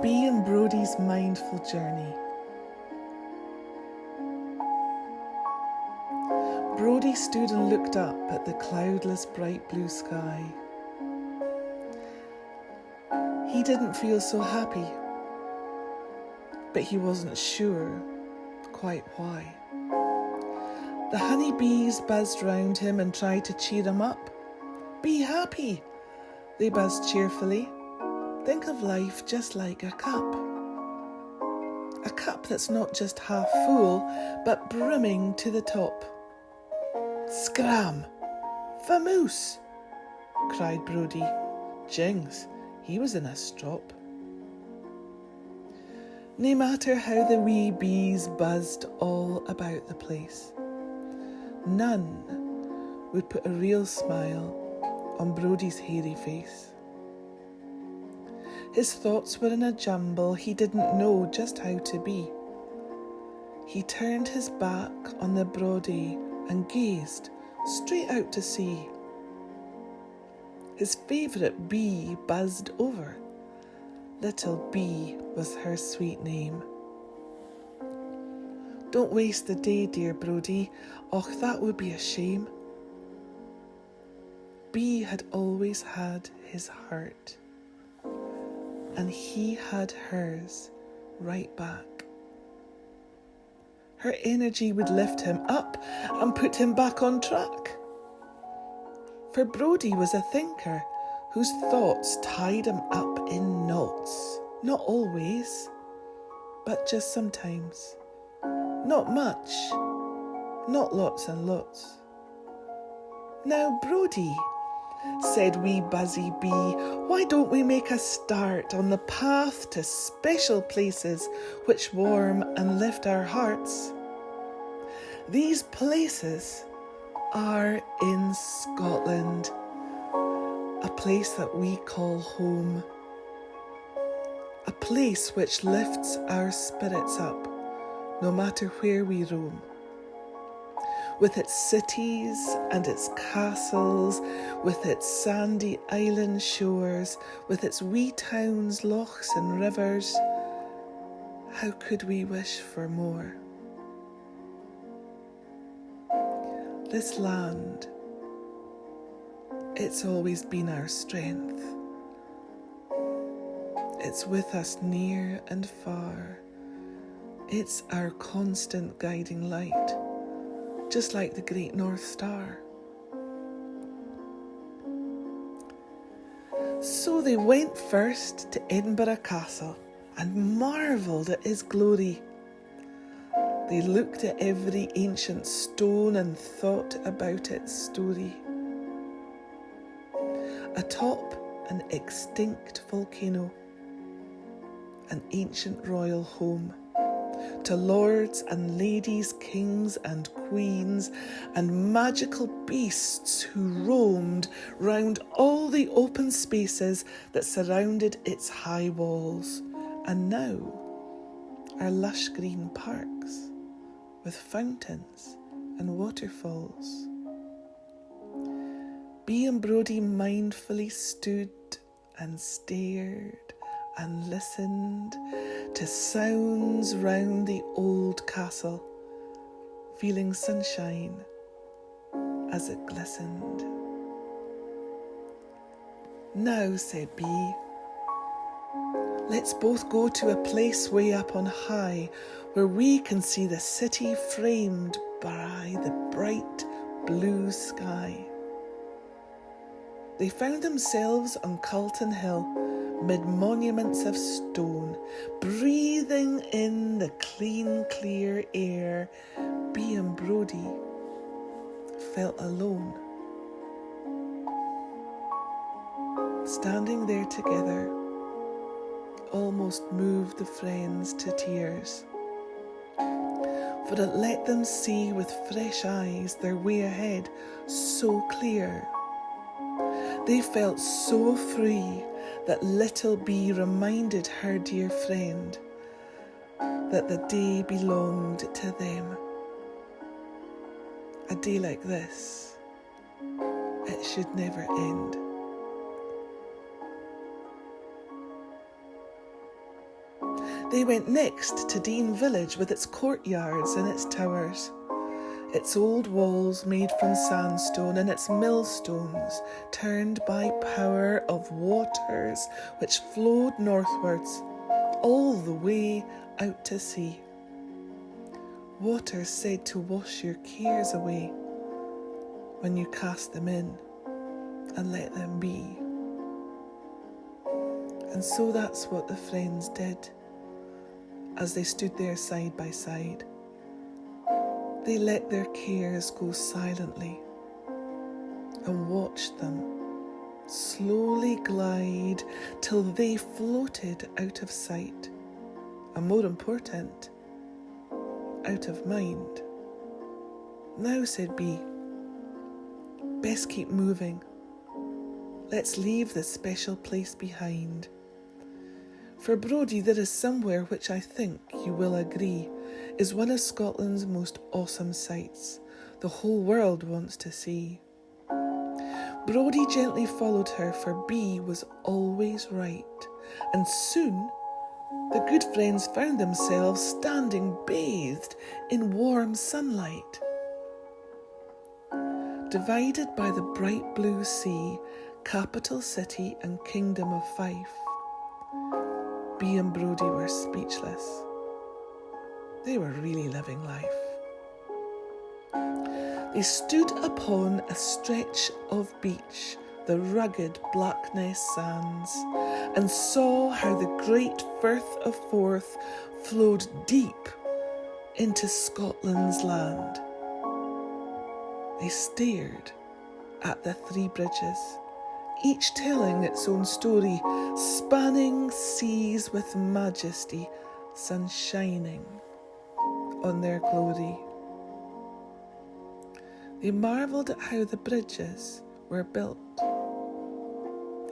Bee and Brodie's mindful journey. Brodie stood and looked up at the cloudless, bright blue sky. He didn't feel so happy, but he wasn't sure quite why. The honeybees buzzed round him and tried to cheer him up. Be happy, they buzzed cheerfully. Think of life just like a cup. A cup that's not just half full, but brimming to the top. Scram! Vamoose! Cried Brodie. Jings, he was in a strop. No matter how the wee bees buzzed all about the place, none would put a real smile on Brodie's hairy face. His thoughts were in a jumble. He didn't know just how to be. He turned his back on the Brodie and gazed straight out to sea. His favourite bee buzzed over. Little Bee was her sweet name. Don't waste the day, dear Brodie. Och, that would be a shame. Bee had always had his heart, and he had hers right back. Her energy would lift him up and put him back on track. For Brodie was a thinker whose thoughts tied him up in knots. Not always, but just sometimes. Not much, not lots and lots. Now, Brodie, said wee Buzzy Bee, why don't we make a start on the path to special places which warm and lift our hearts? These places are in Scotland, a place that we call home, a place which lifts our spirits up no matter where we roam. With its cities and its castles, with its sandy island shores, with its wee towns, lochs and rivers, how could we wish for more? This land, it's always been our strength. It's with us near and far. It's our constant guiding light, just like the great North Star. So they went first to Edinburgh Castle and marvelled at its glory. They looked at every ancient stone and thought about its story. Atop an extinct volcano, an ancient royal home, to lords and ladies, kings and queens, and magical beasts who roamed round all the open spaces that surrounded its high walls, and now are lush green parks with fountains and waterfalls. Bee and Brodie mindfully stood and stared and listened to sounds round the old castle, feeling sunshine as it glistened. Now, said Bee, let's both go to a place way up on high where we can see the city framed by the bright blue sky. They found themselves on Calton Hill, mid monuments of stone, breathing in the clean, clear air. Bee and Brodie felt alone. Standing there together almost moved the friends to tears, for it let them see with fresh eyes their way ahead so clear. They felt so free that little Bee reminded her dear friend that the day belonged to them. A day like this, it should never end. They went next to Dean Village with its courtyards and its towers, its old walls made from sandstone and its millstones turned by power of waters which flowed northwards all the way out to sea. Waters said to wash your cares away when you cast them in and let them be. And so that's what the friends did as they stood there side by side. They let their cares go silently and watched them slowly glide till they floated out of sight, and more important, out of mind. Now, said B, best keep moving. Let's leave this special place behind. For Brodie, there is somewhere which I think you will agree is one of Scotland's most awesome sights the whole world wants to see. Brodie gently followed her, for B was always right, and soon the good friends found themselves standing bathed in warm sunlight. Divided by the bright blue sea, capital city and kingdom of Fife, B and Brodie were speechless. They were really living life. They stood upon a stretch of beach, the rugged Blackness sands, and saw how the great Firth of Forth flowed deep into Scotland's land. They stared at the three bridges, each telling its own story, spanning seas with majesty, sun shining on their glory. They marvelled at how the bridges were built,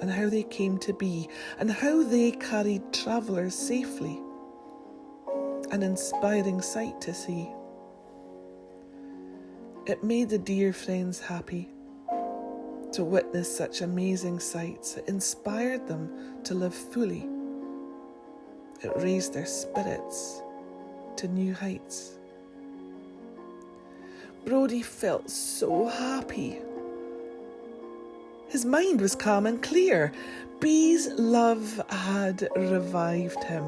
and how they came to be, and how they carried travellers safely, an inspiring sight to see. It made the dear friends happy to witness such amazing sights. It inspired them to live fully. It raised their spirits to new heights. Brodie felt so happy. His mind was calm and clear. B's love had revived him.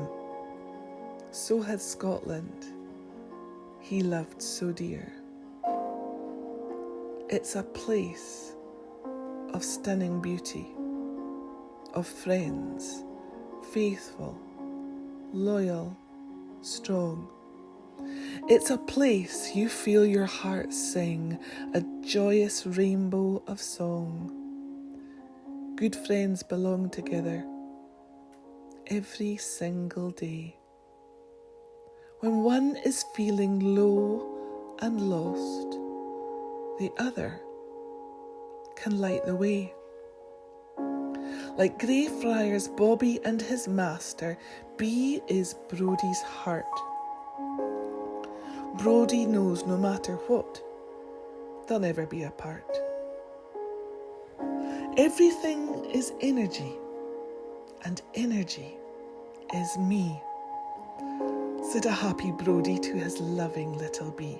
So had Scotland, he loved so dear. It's a place of stunning beauty, of friends, faithful, loyal, strong. It's a place you feel your heart sing, a joyous rainbow of song. Good friends belong together every single day. When one is feeling low and lost, the other can light the way. Like Greyfriars Bobby and his master, B is Brodie's heart. Brodie knows no matter what, they'll never be apart. Everything is energy, and energy is me, said a happy Brodie to his loving little B.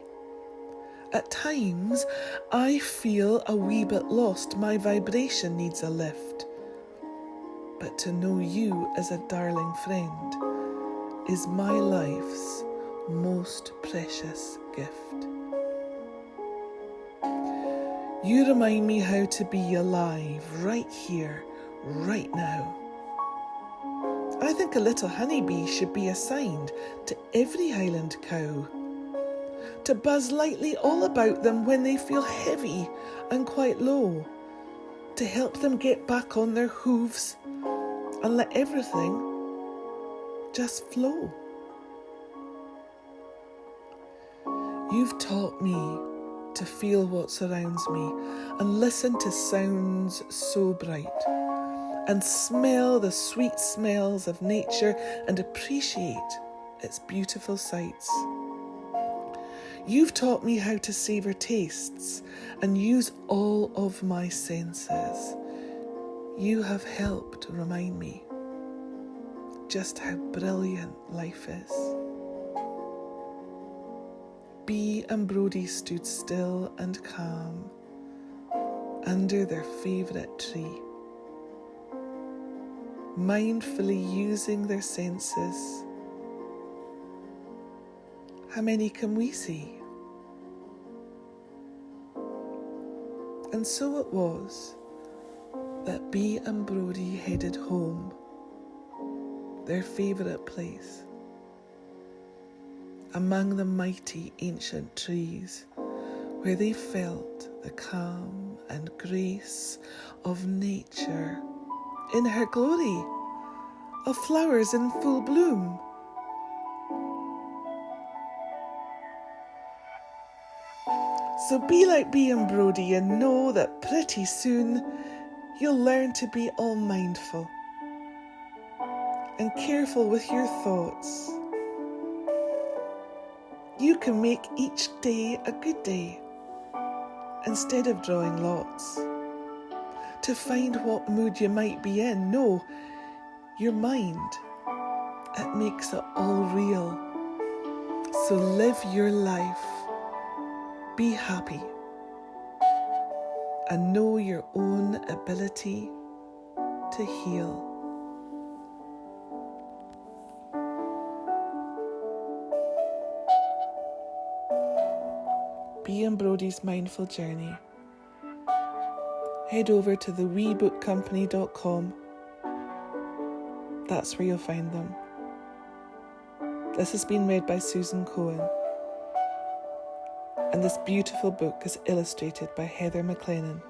At times, I feel a wee bit lost. My vibration needs a lift. But to know you as a darling friend is my life's most precious gift. You remind me how to be alive right here, right now. I think a little honeybee should be assigned to every Highland cow, to buzz lightly all about them when they feel heavy and quite low, to help them get back on their hooves and let everything just flow. You've taught me to feel what surrounds me and listen to sounds so bright and smell the sweet smells of nature and appreciate its beautiful sights. You've taught me how to savour tastes and use all of my senses. You have helped remind me just how brilliant life is. Bee and Brodie stood still and calm under their favourite tree, mindfully using their senses. How many can we see? And so it was that Bee and Brodie headed home, their favourite place, among the mighty ancient trees where they felt the calm and grace of nature in her glory, of flowers in full bloom. So be like Bee and Brodie and know that pretty soon you'll learn to be all mindful and careful with your thoughts. You can make each day a good day instead of drawing lots to find what mood you might be in. No, your mind, it makes it all real. So live your life, be happy, and know your own ability to heal. Bee and Brodie's Mindful Journey. Head over to theweebookcompany.com. That's where you'll find them. This has been read by Susan Cohen, and this beautiful book is illustrated by Heather McLennan.